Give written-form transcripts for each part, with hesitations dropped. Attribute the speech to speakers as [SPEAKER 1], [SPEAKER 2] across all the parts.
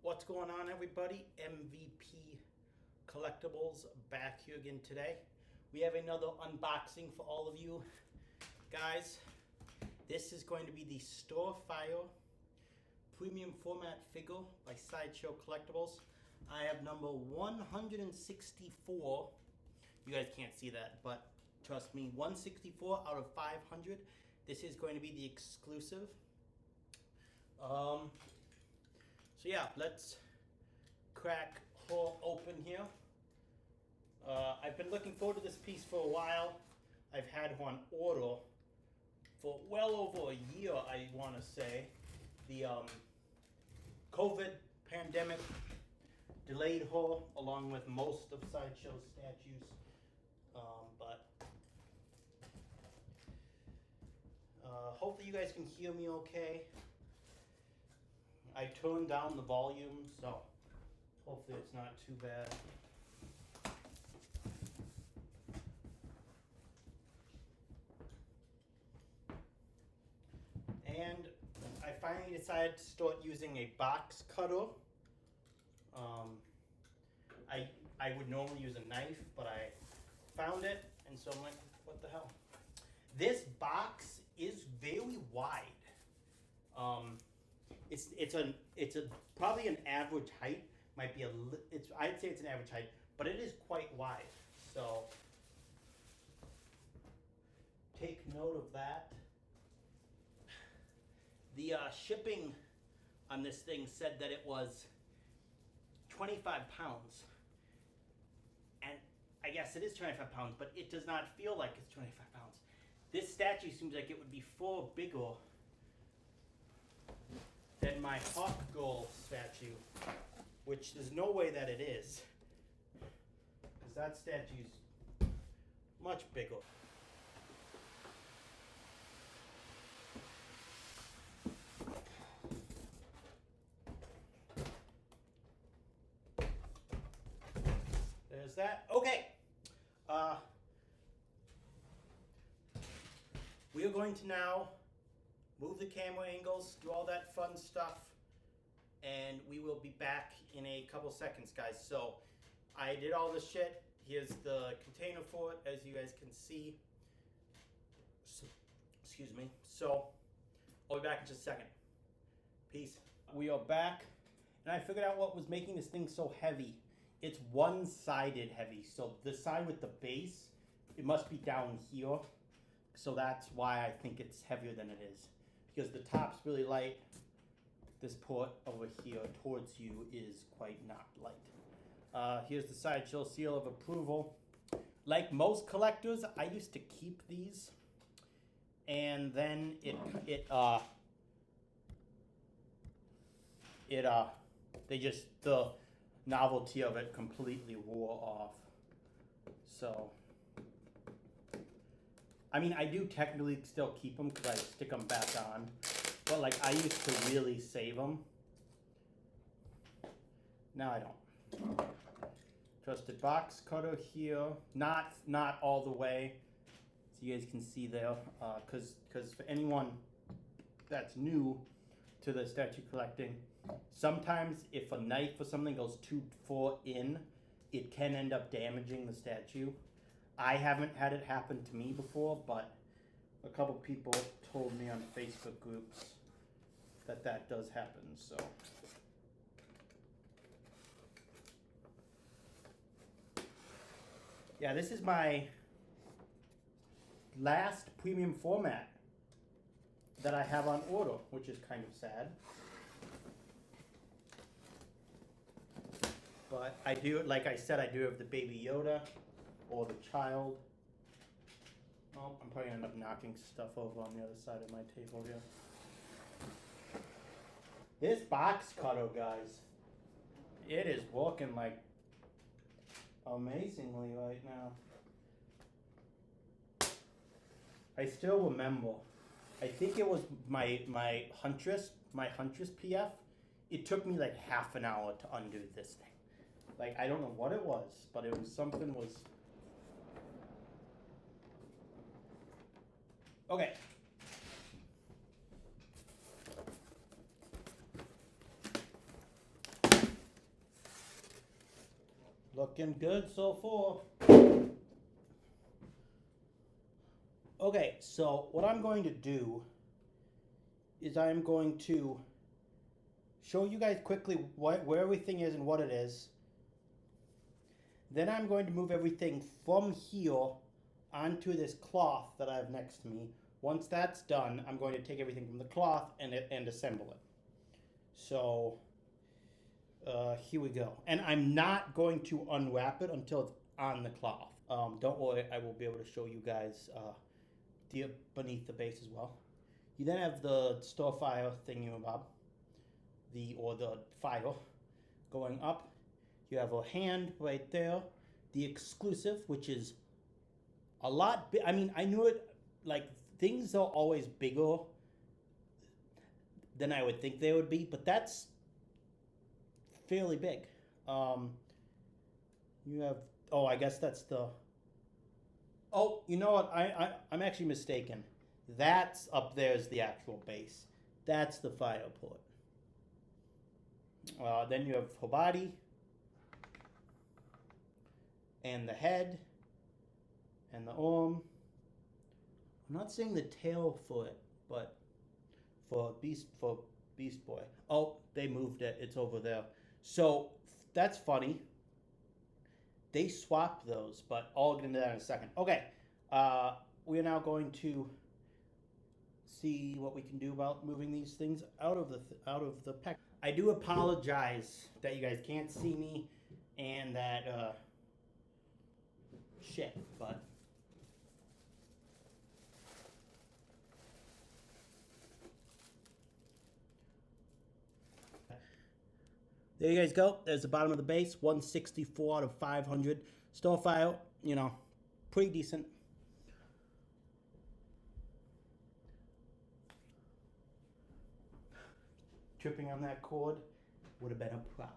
[SPEAKER 1] What's going on, everybody? MVP Collectables back here again today. We have another unboxing for all of you guys. This is going to be the StarFire premium format figure by SideShow Collectables. I have number 164. You guys can't see that, but trust me, 164 out of 500. This is going to be the exclusive. So yeah, let's crack her open here. I've been looking forward to this piece for a while. I've had her on order for well over a year, I want to say. The COVID pandemic delayed her along with most of SideShow's statues. But hopefully you guys can hear me okay. I turned down the volume, so hopefully it's not too bad. And I finally decided to start using a box cutter. I would normally use a knife, but I found it, and so I'm like, what the hell? This box is very wide. It's probably an average height. Might be I'd say it's an average height, but it is quite wide. So take note of that. The shipping on this thing said that it was 25 pounds. And I guess it is 25 pounds, but it does not feel like it's 25 pounds. This statue seems like it would be far bigger than my Hawk Girl statue, which there's no way that it is, because that statue's much bigger. There's that. Okay. We are going to now move the camera angles, do all that fun stuff, and we will be back in a couple seconds, guys. So I did all this shit. Here's the container for it, as you guys can see. So, excuse me. So I'll be back in just a second. Peace. We are back, and I figured out what was making this thing so heavy. It's one-sided heavy, so the side with the base, it must be down here. So that's why I think it's heavier than it is. Because the top's really light, this port over here towards you is quite not light. Here's the SideShow seal of approval. Like most collectors, I used to keep these, and then the novelty of it completely wore off. So, I mean, I do technically still keep them because I stick them back on, but like I used to really save them. Now I don't. Trusted box cutter here, not all the way, so you guys can see there, because for anyone that's new to the statue collecting, sometimes if a knife or something goes too far in, it can end up damaging the statue. I haven't had it happen to me before, but a couple people told me on Facebook groups that does happen, so. Yeah, this is my last premium format that I have on order, which is kind of sad. But I do, like I said, I do have the Baby Yoda or the child. Oh, I'm probably gonna end up knocking stuff over on the other side of my table here. This box cutter, guys, it is working like amazingly right now. I still remember, I think it was my Huntress PF. It took me like half an hour to undo this thing. Like, I don't know what it was, but it was something was. Okay. Looking good so far. Okay, so what I'm going to do is I'm going to show you guys quickly where everything is and what it is. Then I'm going to move everything from here onto this cloth that I have next to me. Once that's done, I'm going to take everything from the cloth and assemble it. So here we go. And I'm not going to unwrap it until it's on the cloth. Don't worry, I will be able to show you guys beneath the base as well. You then have the StarFire thingamabob, the fire going up. You have a hand right there, the exclusive, which is a lot. I mean, I knew it. Like, things are always bigger than I would think they would be, but that's fairly big. You have. Oh, I guess that's the. Oh, you know what? I'm actually mistaken. That's up there is the actual base. That's the fire port. Then you have her body and the head and the arm. I'm not saying the tail for it, but for Beast Boy. Oh, they moved it. It's over there. So that's funny. They swapped those, but I'll get into that in a second. Okay, we are now going to see what we can do about moving these things out of the pack. I do apologize that you guys can't see me and that shit, but there you guys go. There's the bottom of the base, 164 out of 500. StarFire, you know, pretty decent. Tripping on that cord would have been a problem.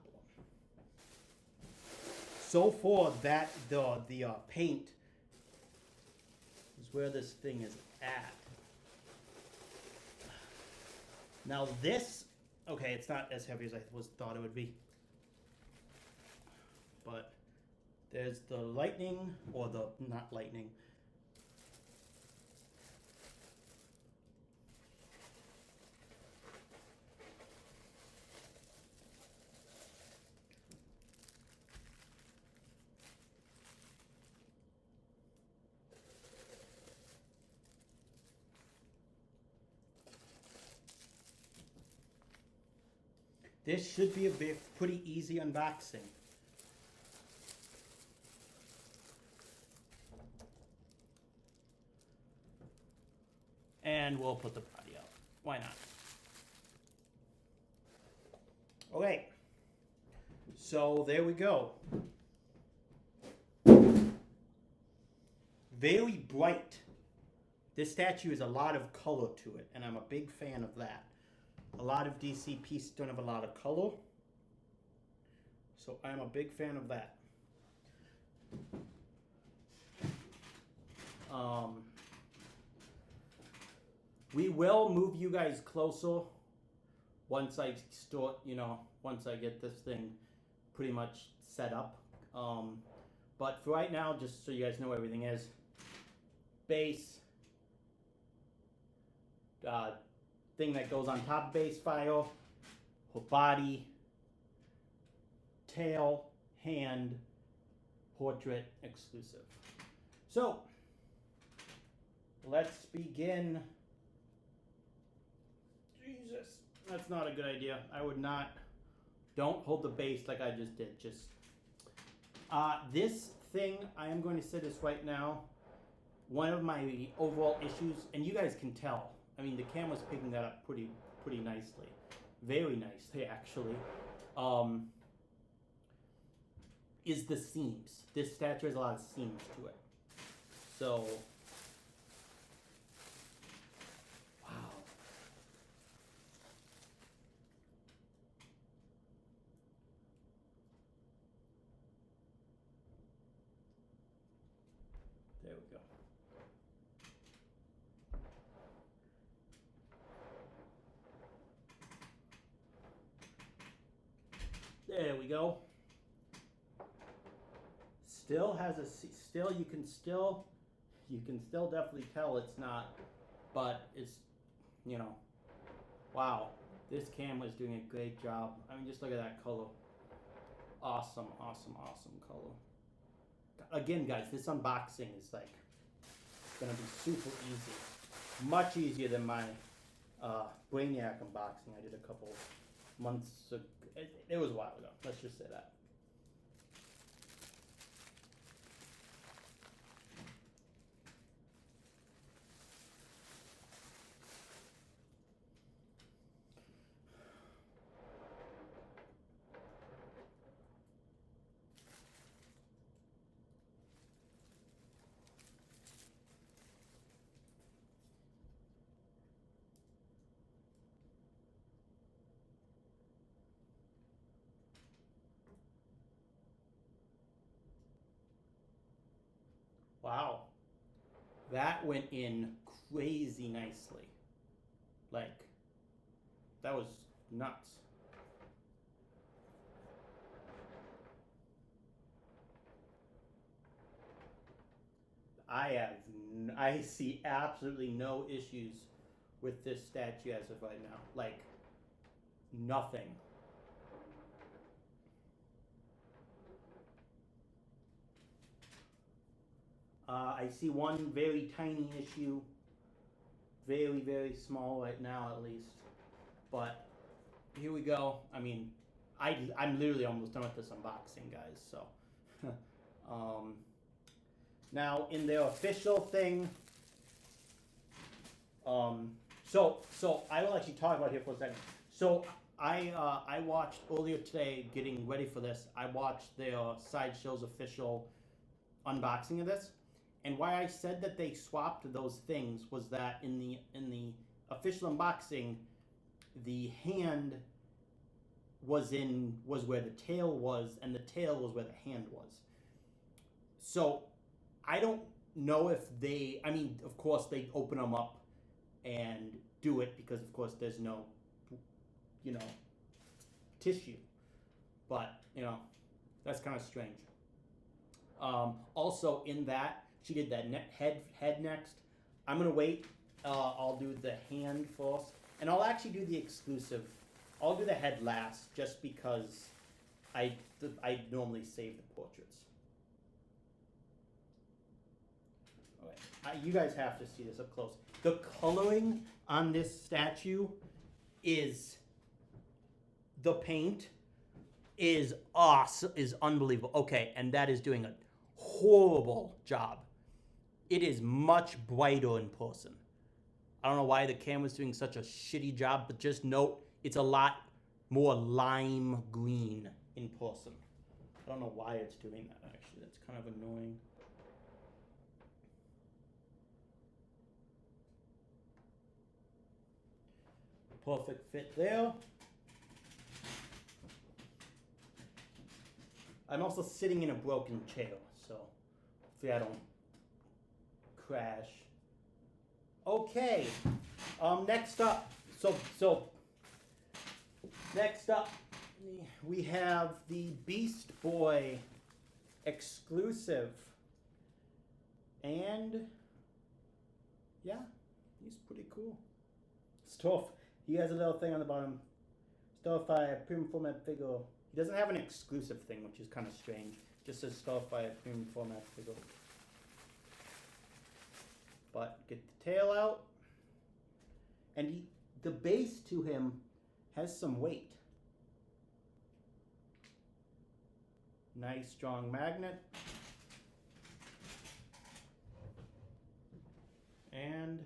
[SPEAKER 1] So far, that the paint is where this thing is at. Now this, okay, it's not as heavy as I thought it would be. But there's the lightning, or the, not lightning. This should be a pretty easy unboxing. And we'll put the body out. Why not? Okay. So there we go. Very bright. This statue has a lot of color to it, and I'm a big fan of that. A lot of DC pieces don't have a lot of color, so I'm a big fan of that. We will move you guys closer once I start, once I get this thing pretty much set up. But for right now, just so you guys know where everything is, base, thing that goes on top of base fire, her body, tail, hand, portrait, exclusive. So, let's begin. Jesus, that's not a good idea. I would not. Don't hold the base like I just did. Just this thing, I am going to say this right now. One of my overall issues, and you guys can tell. I mean, the camera's picking that up pretty nicely. Very nicely, actually. Is the seams. This statue has a lot of seams to it. So, wow. There we go. There we go. still has a still you can still definitely tell it's not, but it's, you know, wow, this camera is doing a great job. I mean, just look at that color. Awesome color. Again, guys, this unboxing is like gonna be super easy, much easier than my Brainiac unboxing I did a couple months ago. It was a while ago. Let's just say that. Wow, that went in crazy nicely. Like, that was nuts. I see absolutely no issues with this statue as of right now. Like, nothing. I see one very tiny issue, very small right now at least, but here we go. I mean, I'm literally almost done with this unboxing, guys, so. Now, in their official thing, so I will actually talk about it here for a second. So I watched earlier today, getting ready for this, I watched their SideShow's official unboxing of this. And why I said that they swapped those things was that in the official unboxing, the hand was where the tail was, and the tail was where the hand was. So I don't know if they, I mean, of course they open them up and do it because of course there's no, you know, tissue. But, you know, that's kind of strange. Also in that, she did that head next. I'm gonna wait. I'll do the hand first, and I'll actually do the exclusive. I'll do the head last, just because I normally save the portraits. Okay, you guys have to see this up close. The coloring on this statue is the paint is awesome, is unbelievable. Okay, and that is doing a horrible job. It is much brighter in person. I don't know why the camera's doing such a shitty job, but just note it's a lot more lime green in person. I don't know why it's doing that, actually. That's kind of annoying. Perfect fit there. I'm also sitting in a broken chair, so hopefully I don't crash. Okay. Next up, next up, we have the Beast Boy exclusive, and yeah, he's pretty cool. He has a little thing on the bottom. StarFire premium format figure. He doesn't have an exclusive thing, which is kind of strange. Just says StarFire premium format figure. But get the tail out, and the base to him has some weight. Nice strong magnet. And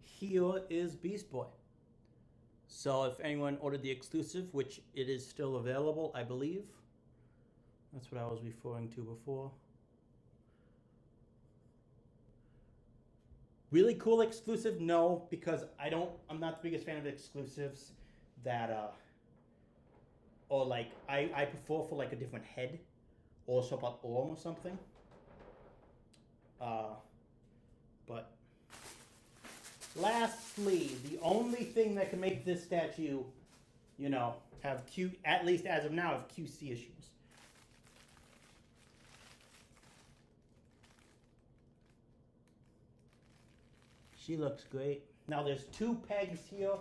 [SPEAKER 1] here is Beast Boy. So if anyone ordered the exclusive, which it is still available, I believe. That's what I was referring to before. Really cool exclusive? No, because I'm not the biggest fan of exclusives that, or like, I prefer for like a different head, or some arm or something. But lastly, the only thing that can make this statue, you know, have at least as of now, have QC issues. She looks great. Now there's 2 pegs here.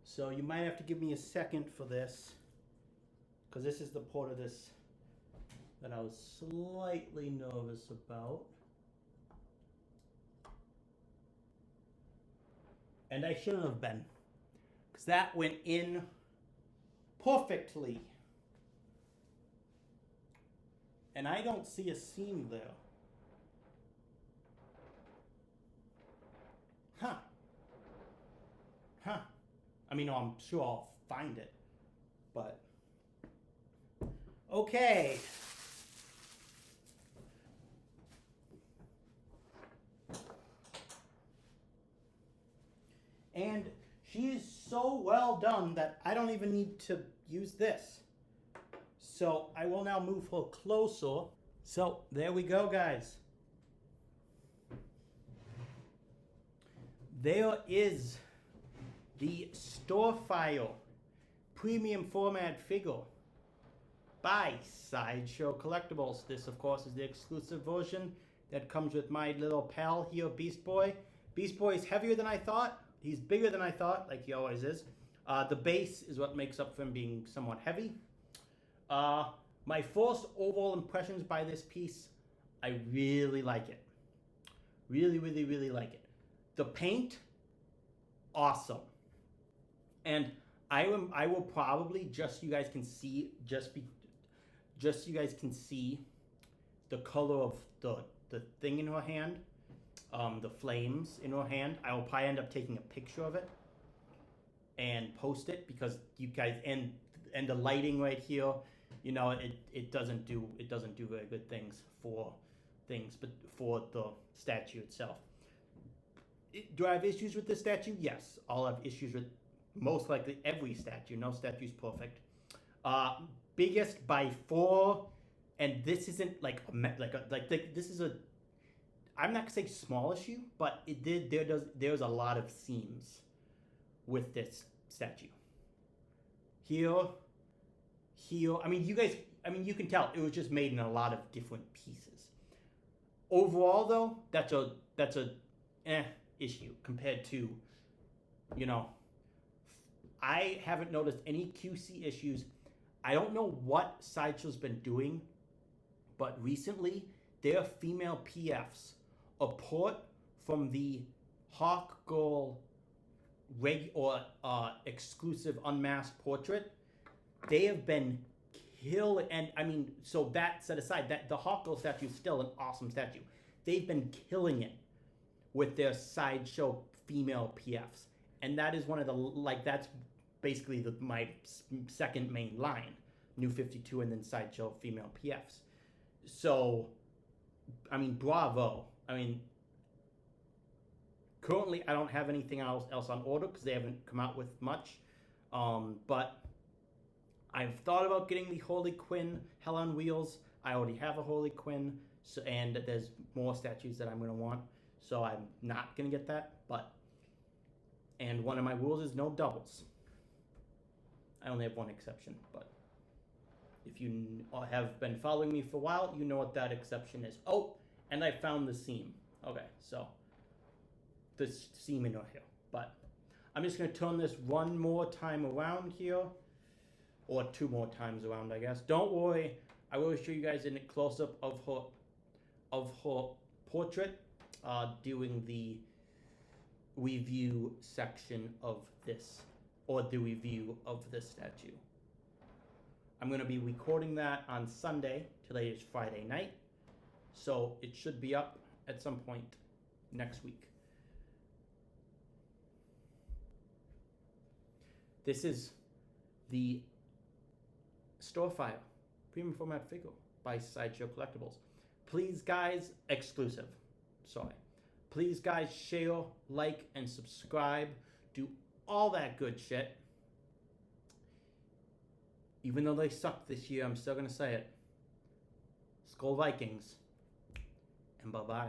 [SPEAKER 1] So you might have to give me a second for this. Because this is the part of this that I was slightly nervous about. And I shouldn't have been. Because that went in perfectly. And I don't see a seam there. Huh. Huh. I mean, no, I'm sure I'll find it. But. Okay. And she is so well done that I don't even need to use this. So I will now move her closer. So there we go, guys. There is the StarFire premium format figure by SideShow Collectables. This, of course, is the exclusive version that comes with my little pal here, Beast Boy. Beast Boy is heavier than I thought. He's bigger than I thought, like he always is. The base is what makes up for him being somewhat heavy. My first overall impressions by this piece, I really like it. Really, really, really like it. The paint, awesome. And I will probably, just so you guys can see, just so you guys can see the color of the thing in her hand, the flames in her hand. I will probably end up taking a picture of it and post it, because you guys, and the lighting right here, you know, it doesn't do very good things, but for the statue itself. Do I have issues with this statue? Yes, I'll have issues with most likely every statue. No statue's perfect. Biggest by far, and this isn't like this is a, I'm not gonna say small issue, but there's a lot of seams with this statue. Here. I mean, you can tell it was just made in a lot of different pieces. Overall, though, that's a issue compared to, you know, I haven't noticed any QC issues. I don't know what SideShow's been doing, but recently their female PFs, apart from the Hawk Girl exclusive unmasked portrait, they have been killing. And I mean, so that set aside, that the Hawk Girl statue is still an awesome statue. They've been killing it with their SideShow female PFs, and that is one of the, like, that's basically my second main line, New 52 and then SideShow female PFs. So, I mean, bravo. I mean, currently I don't have anything else on order because they haven't come out with much, but I've thought about getting the Harley Quinn Hell on Wheels. I already have a Harley Quinn, so, and there's more statues that I'm going to want, so I'm not going to get that, and one of my rules is no doubles. I only have one exception, but if you have been following me for a while, you know what that exception is. Oh, and I found the seam. Okay, so the seam in her hair, but I'm just going to turn this one more time around here, or 2 more times around, I guess. Don't worry, I will show you guys in a close-up of her portrait during the review section of this, or the review of this statue. I'm going to be recording that on Sunday. Today is Friday night, so it should be up at some point next week. This is the StarFire premium format figure by SideShow Collectables. Please, guys, exclusive. Sorry. Please, guys, share, like, and subscribe. Do all that good shit. Even though they suck this year, I'm still going to say it. Skol Vikings. And bye-bye.